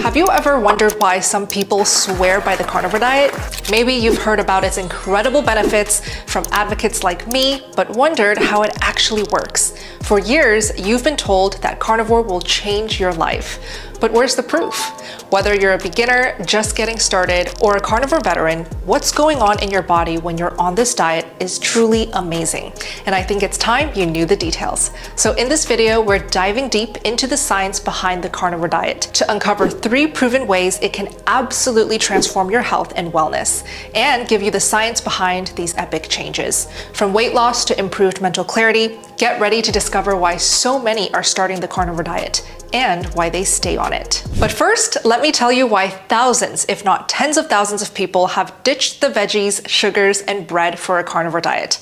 Have you ever wondered why some people swear by the carnivore diet? Maybe you've heard about its incredible benefits from advocates like me, but wondered how it actually works. For years, you've been told that carnivore will change your life. But where's the proof? Whether you're a beginner, just getting started, or a carnivore veteran, what's going on in your body when you're on this diet is truly amazing. And I think it's time you knew the details. So in this video, we're diving deep into the science behind the carnivore diet to uncover 3 proven ways it can absolutely transform your health and wellness, and give you the science behind these epic changes. From weight loss to improved mental clarity, get ready to discover why so many are starting the carnivore diet and why they stay on it. But first, let me tell you why thousands, if not tens of thousands of people have ditched the veggies, sugars, and bread for a carnivore diet.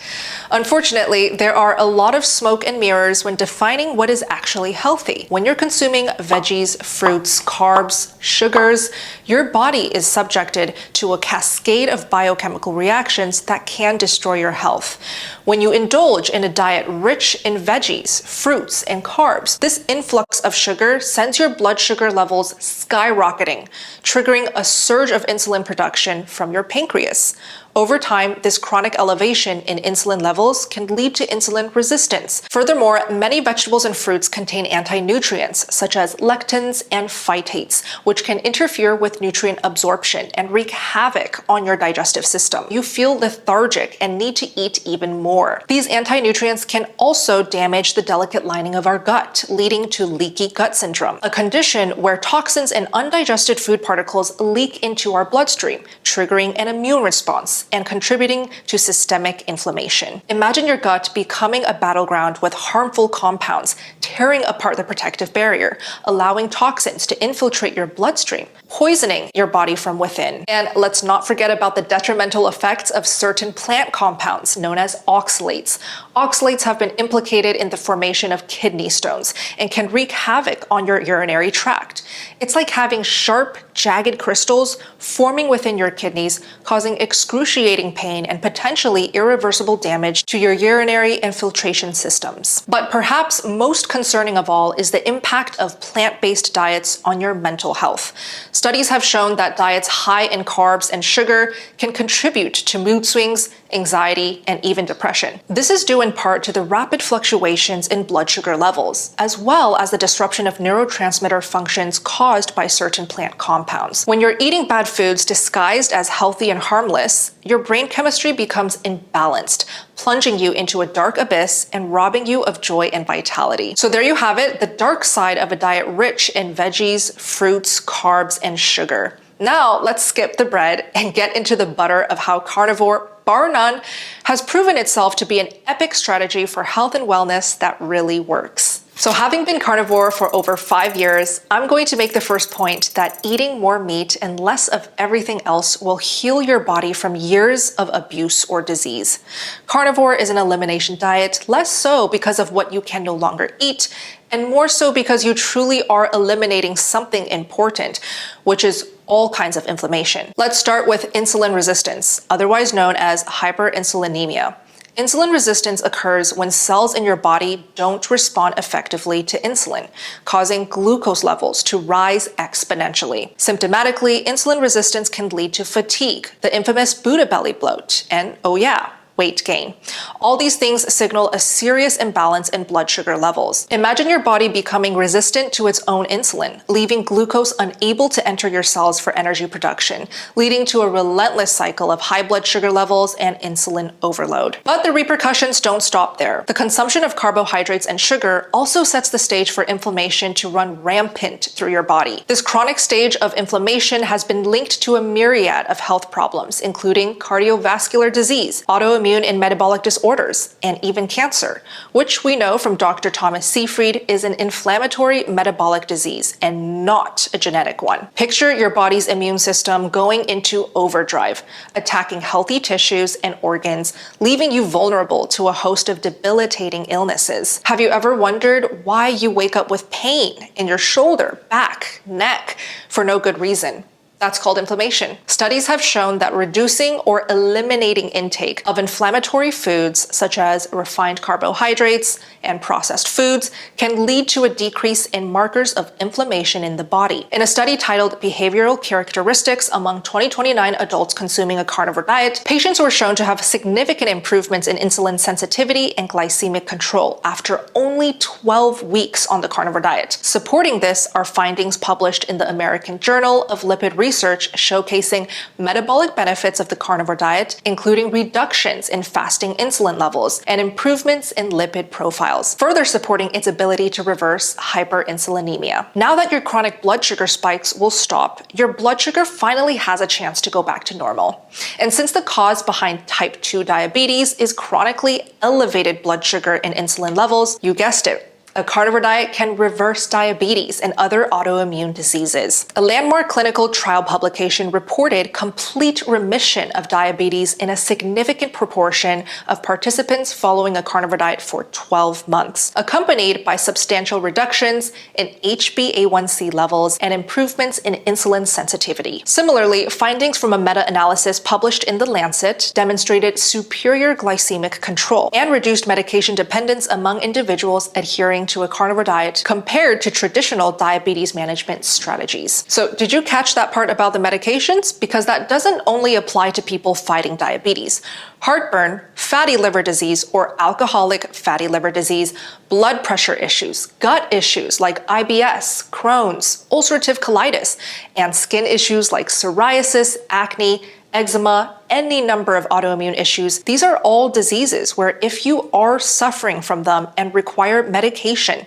Unfortunately, there are a lot of smoke and mirrors when defining what is actually healthy. When you're consuming veggies, fruits, carbs, sugars, your body is subjected to a cascade of biochemical reactions that can destroy your health. When you indulge in a diet rich in veggies, fruits, and carbs, this influx of sugar sends your blood sugar levels skyrocketing, triggering a surge of insulin production from your pancreas. Over time, this chronic elevation in insulin levels can lead to insulin resistance. Furthermore, many vegetables and fruits contain anti-nutrients such as lectins and phytates, which can interfere with nutrient absorption and wreak havoc on your digestive system. You feel lethargic and need to eat even more. These anti-nutrients can also damage the delicate lining of our gut, leading to leaky gut syndrome, a condition where toxins and undigested food particles leak into our bloodstream, triggering an immune response and contributing to systemic inflammation. Imagine your gut becoming a battleground with harmful compounds, tearing apart the protective barrier, allowing toxins to infiltrate your bloodstream, poisoning your body from within. And let's not forget about the detrimental effects of certain plant compounds known as oxalates. Oxalates have been implicated in the formation of kidney stones and can wreak havoc on your urinary tract. It's like having sharp, jagged crystals forming within your kidneys, causing excruciating pain and potentially irreversible damage to your urinary infiltration systems. But perhaps most concerning of all is the impact of plant-based diets on your mental health. Studies have shown that diets high in carbs and sugar can contribute to mood swings, anxiety, and even depression. This is due in part to the rapid fluctuations in blood sugar levels, as well as the disruption of neurotransmitter functions caused by certain plant compounds. When you're eating bad foods disguised as healthy and harmless, your brain chemistry becomes imbalanced, plunging you into a dark abyss and robbing you of joy and vitality. So there you have it, the dark side of a diet rich in veggies, fruits, carbs, and sugar. Now let's skip the bread and get into the butter of how carnivore, bar none, has proven itself to be an epic strategy for health and wellness that really works. So having been carnivore for over 5 years, I'm going to make the first point that eating more meat and less of everything else will heal your body from years of abuse or disease. Carnivore is an elimination diet, less so because of what you can no longer eat, and more so because you truly are eliminating something important, which is all kinds of inflammation. Let's start with insulin resistance, otherwise known as hyperinsulinemia. Insulin resistance occurs when cells in your body don't respond effectively to insulin, causing glucose levels to rise exponentially. Symptomatically, insulin resistance can lead to fatigue, the infamous Buddha belly bloat, and oh yeah, weight gain. All these things signal a serious imbalance in blood sugar levels. Imagine your body becoming resistant to its own insulin, leaving glucose unable to enter your cells for energy production, leading to a relentless cycle of high blood sugar levels and insulin overload. But the repercussions don't stop there. The consumption of carbohydrates and sugar also sets the stage for inflammation to run rampant through your body. This chronic stage of inflammation has been linked to a myriad of health problems, including cardiovascular disease, autoimmune and metabolic disorders, and even cancer, which we know from Dr. Thomas Seyfried is an inflammatory metabolic disease and not a genetic one. Picture your body's immune system going into overdrive, attacking healthy tissues and organs, leaving you vulnerable to a host of debilitating illnesses. Have you ever wondered why you wake up with pain in your shoulder, back, neck for no good reason? That's called inflammation. Studies have shown that reducing or eliminating intake of inflammatory foods, such as refined carbohydrates and processed foods, can lead to a decrease in markers of inflammation in the body. In a study titled Behavioral Characteristics Among 2029 Adults Consuming a Carnivore Diet, patients were shown to have significant improvements in insulin sensitivity and glycemic control after only 12 weeks on the carnivore diet. Supporting this are findings published in the American Journal of Lipid Research showcasing metabolic benefits of the carnivore diet, including reductions in fasting insulin levels and improvements in lipid profiles, further supporting its ability to reverse hyperinsulinemia. Now that your chronic blood sugar spikes will stop, your blood sugar finally has a chance to go back to normal. And since the cause behind type 2 diabetes is chronically elevated blood sugar and insulin levels, you guessed it, a carnivore diet can reverse diabetes and other autoimmune diseases. A landmark clinical trial publication reported complete remission of diabetes in a significant proportion of participants following a carnivore diet for 12 months, accompanied by substantial reductions in HbA1c levels and improvements in insulin sensitivity. Similarly, findings from a meta-analysis published in The Lancet demonstrated superior glycemic control and reduced medication dependence among individuals adhering to a carnivore diet compared to traditional diabetes management strategies. So did you catch that part about the medications? Because that doesn't only apply to people fighting diabetes. Heartburn, fatty liver disease or alcoholic fatty liver disease, blood pressure issues, gut issues like IBS, Crohn's, ulcerative colitis, and skin issues like psoriasis, acne, eczema, any number of autoimmune issues. These are all diseases where if you are suffering from them and require medication,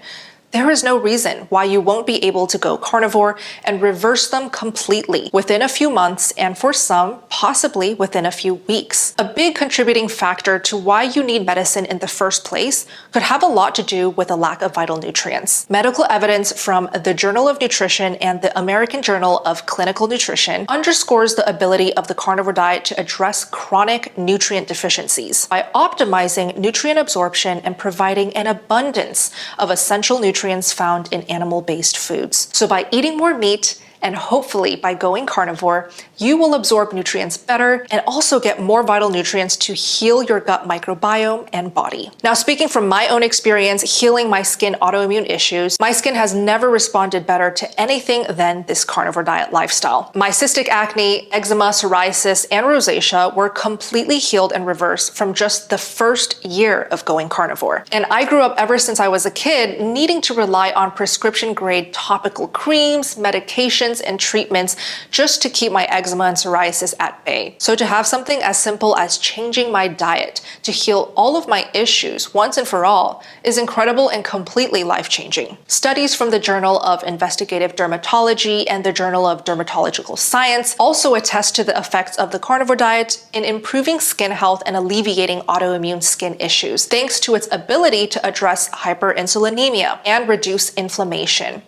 there is no reason why you won't be able to go carnivore and reverse them completely within a few months, and for some, possibly within a few weeks. A big contributing factor to why you need medicine in the first place could have a lot to do with a lack of vital nutrients. Medical evidence from the Journal of Nutrition and the American Journal of Clinical Nutrition underscores the ability of the carnivore diet to address chronic nutrient deficiencies by optimizing nutrient absorption and providing an abundance of essential nutrients found in animal-based foods. So by eating more meat, and hopefully by going carnivore, you will absorb nutrients better and also get more vital nutrients to heal your gut microbiome and body. Now, speaking from my own experience healing my skin autoimmune issues, my skin has never responded better to anything than this carnivore diet lifestyle. My cystic acne, eczema, psoriasis, and rosacea were completely healed and reversed from just the first year of going carnivore. And I grew up ever since I was a kid needing to rely on prescription-grade topical creams, medications, and treatments just to keep my eczema and psoriasis at bay. So to have something as simple as changing my diet to heal all of my issues once and for all is incredible and completely life-changing. Studies from the Journal of Investigative Dermatology and the Journal of Dermatological Science also attest to the effects of the carnivore diet in improving skin health and alleviating autoimmune skin issues, thanks to its ability to address hyperinsulinemia and reduce inflammation.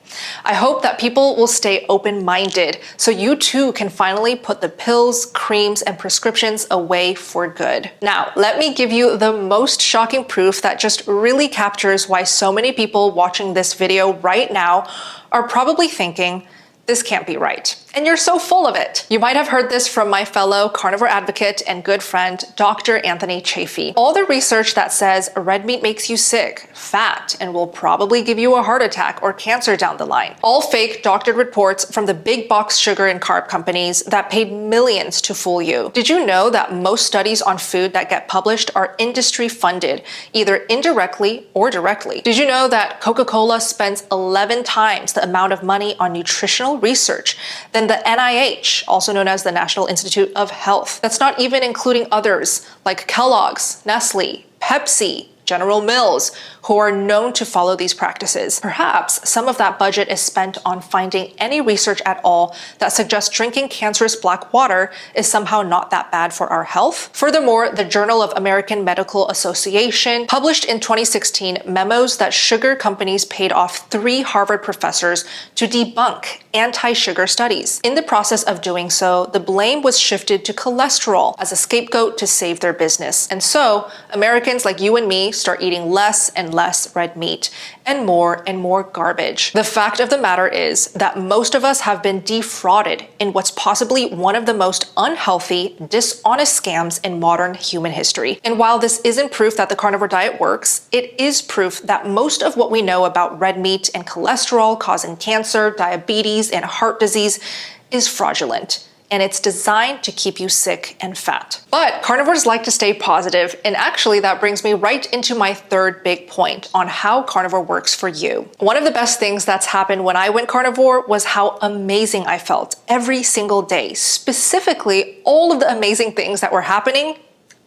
I hope that people will stay open-minded so you too can finally put the pills, creams, and prescriptions away for good. Now, let me give you the most shocking proof that just really captures why so many people watching this video right now are probably thinking, this can't be right. And you're so full of it. You might have heard this from my fellow carnivore advocate and good friend, Dr. Anthony Chafee. All the research that says red meat makes you sick, fat, and will probably give you a heart attack or cancer down the line. All fake doctored reports from the big box sugar and carb companies that paid millions to fool you. Did you know that most studies on food that get published are industry funded, either indirectly or directly? Did you know that Coca-Cola spends 11 times the amount of money on nutritional research than the NIH, also known as the National Institute of Health? That's not even including others like Kellogg's, Nestle, Pepsi, General Mills, who are known to follow these practices. Perhaps some of that budget is spent on finding any research at all that suggests drinking cancerous black water is somehow not that bad for our health. Furthermore, the Journal of American Medical Association published in 2016 memos that sugar companies paid off 3 Harvard professors to debunk anti-sugar studies. In the process of doing so, the blame was shifted to cholesterol as a scapegoat to save their business. And so, Americans like you and me start eating less and less red meat and more garbage. The fact of the matter is that most of us have been defrauded in what's possibly one of the most unhealthy, dishonest scams in modern human history. And while this isn't proof that the carnivore diet works, it is proof that most of what we know about red meat and cholesterol causing cancer, diabetes, and heart disease is fraudulent. And it's designed to keep you sick and fat. But carnivores like to stay positive, and actually that brings me right into my third big point on how carnivore works for you. One of the best things that's happened when I went carnivore was how amazing I felt every single day, specifically all of the amazing things that were happening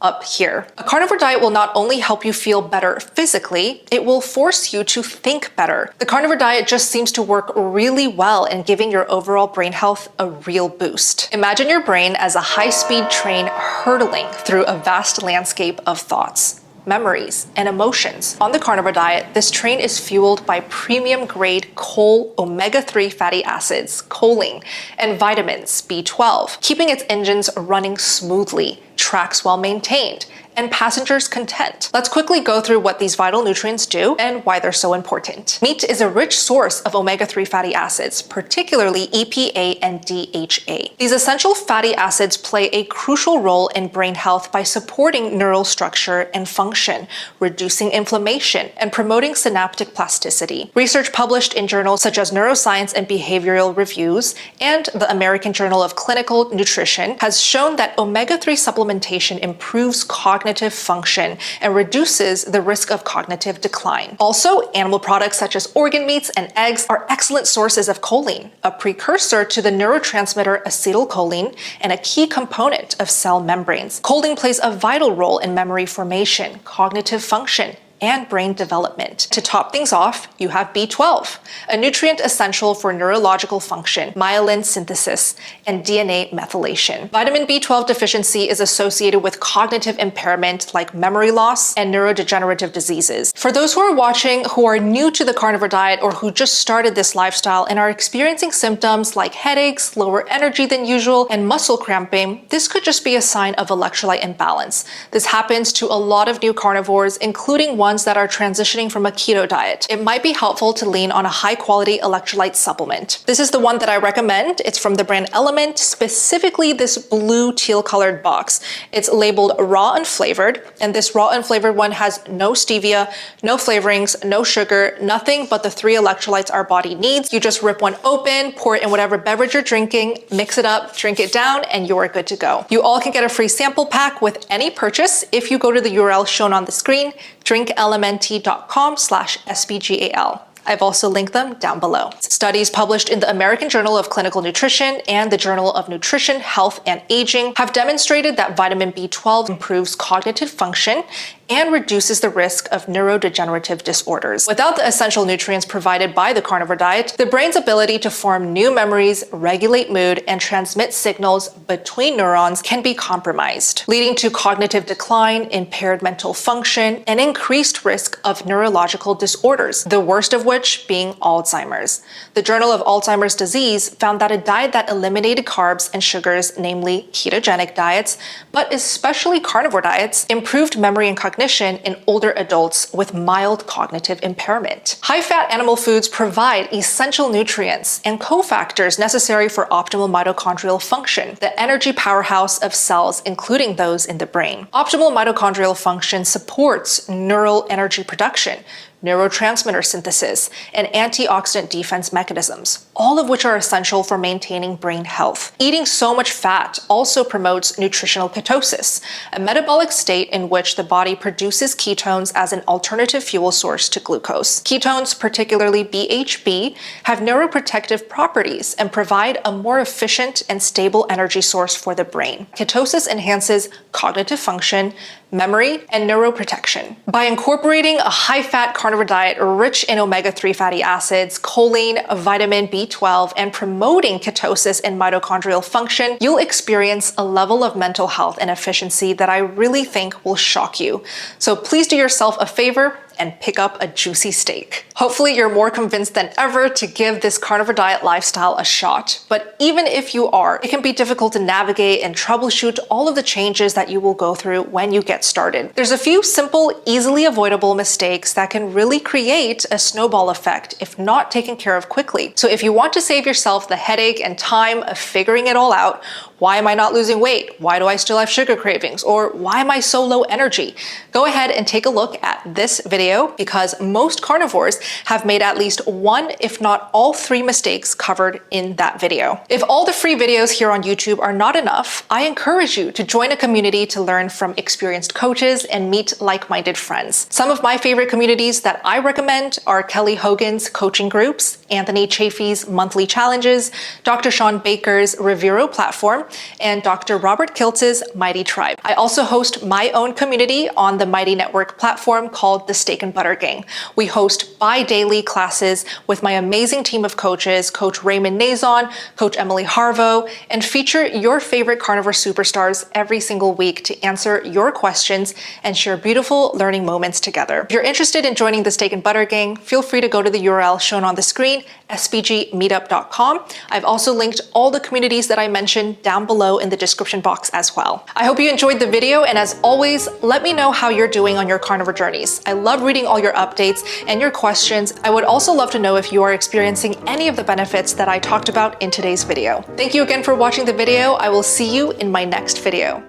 up here. A carnivore diet will not only help you feel better physically, it will force you to think better. The carnivore diet just seems to work really well in giving your overall brain health a real boost. Imagine your brain as a high-speed train hurtling through a vast landscape of thoughts, memories, and emotions. On the carnivore diet, this train is fueled by premium grade whole omega-3 fatty acids, choline, and vitamins B12, keeping its engines running smoothly, tracks well maintained, and passengers content. Let's quickly go through what these vital nutrients do and why they're so important. Meat is a rich source of omega-3 fatty acids, particularly EPA and DHA. These essential fatty acids play a crucial role in brain health by supporting neural structure and function, reducing inflammation, and promoting synaptic plasticity. Research published in journals such as Neuroscience and Behavioral Reviews and the American Journal of Clinical Nutrition has shown that omega-3 supplementation improves cognitive function and reduces the risk of cognitive decline. Also, animal products such as organ meats and eggs are excellent sources of choline, a precursor to the neurotransmitter acetylcholine and a key component of cell membranes. Choline plays a vital role in memory formation, cognitive function, and brain development. To top things off, you have B12, a nutrient essential for neurological function, myelin synthesis, and DNA methylation. Vitamin B12 deficiency is associated with cognitive impairment like memory loss and neurodegenerative diseases. For those who are watching who are new to the carnivore diet or who just started this lifestyle and are experiencing symptoms like headaches, lower energy than usual, and muscle cramping, this could just be a sign of electrolyte imbalance. This happens to a lot of new carnivores, including ones that are transitioning from a keto diet. It might be helpful to lean on a high-quality electrolyte supplement. This is the one that I recommend. It's from the brand Element, specifically this blue teal-colored box. It's labeled raw unflavored, and this raw unflavored one has no stevia, no flavorings, no sugar, nothing but the 3 electrolytes our body needs. You just rip one open, pour it in whatever beverage you're drinking, mix it up, drink it down, and you're good to go. You all can get a free sample pack with any purchase if you go to the URL shown on the screen, drinklmnt.com/SBGAL. I've also linked them down below. Studies published in the American Journal of Clinical Nutrition and the Journal of Nutrition, Health, and Aging have demonstrated that vitamin B12 improves cognitive function and reduces the risk of neurodegenerative disorders. Without the essential nutrients provided by the carnivore diet, the brain's ability to form new memories, regulate mood, and transmit signals between neurons can be compromised, leading to cognitive decline, impaired mental function, and increased risk of neurological disorders, the worst of which being Alzheimer's. The Journal of Alzheimer's Disease found that a diet that eliminated carbs and sugars, namely ketogenic diets, but especially carnivore diets, improved memory and cognition in older adults with mild cognitive impairment. High-fat animal foods provide essential nutrients and cofactors necessary for optimal mitochondrial function, the energy powerhouse of cells, including those in the brain. Optimal mitochondrial function supports neural energy production, neurotransmitter synthesis, and antioxidant defense mechanisms, all of which are essential for maintaining brain health. Eating so much fat also promotes nutritional ketosis, a metabolic state in which the body produces ketones as an alternative fuel source to glucose. Ketones, particularly BHB, have neuroprotective properties and provide a more efficient and stable energy source for the brain. Ketosis enhances cognitive function, memory, and neuroprotection. By incorporating a high-fat carnivore diet rich in omega-3 fatty acids, choline, vitamin B12, and promoting ketosis and mitochondrial function, you'll experience a level of mental health and efficiency that I really think will shock you. So please do yourself a favor and pick up a juicy steak. Hopefully you're more convinced than ever to give this carnivore diet lifestyle a shot. But even if you are, it can be difficult to navigate and troubleshoot all of the changes that you will go through when you get started. There's a few simple, easily avoidable mistakes that can really create a snowball effect if not taken care of quickly. So if you want to save yourself the headache and time of figuring it all out, why am I not losing weight? Why do I still have sugar cravings? Or why am I so low energy? Go ahead and take a look at this video because most carnivores have made at least one, if not all three mistakes covered in that video. If all the free videos here on YouTube are not enough, I encourage you to join a community to learn from experienced coaches and meet like-minded friends. Some of my favorite communities that I recommend are Kelly Hogan's coaching groups, Anthony Chafee's monthly challenges, Dr. Sean Baker's Revero platform, and Dr. Robert Kiltz's Mighty Tribe. I also host my own community on the Mighty Network platform called the Steak and Butter Gang. We host bi-daily classes with my amazing team of coaches, Coach Raymond Nazon, Coach Emily Harvo, and feature your favorite carnivore superstars every single week to answer your questions and share beautiful learning moments together. If you're interested in joining the Steak and Butter Gang, feel free to go to the URL shown on the screen, sbgmeetup.com. I've also linked all the communities that I mentioned down below in the description box as well. I hope you enjoyed the video, and as always, let me know how you're doing on your carnivore journeys. I love reading all your updates and your questions. I would also love to know if you are experiencing any of the benefits that I talked about in today's video. Thank you again for watching the video. I will see you in my next video.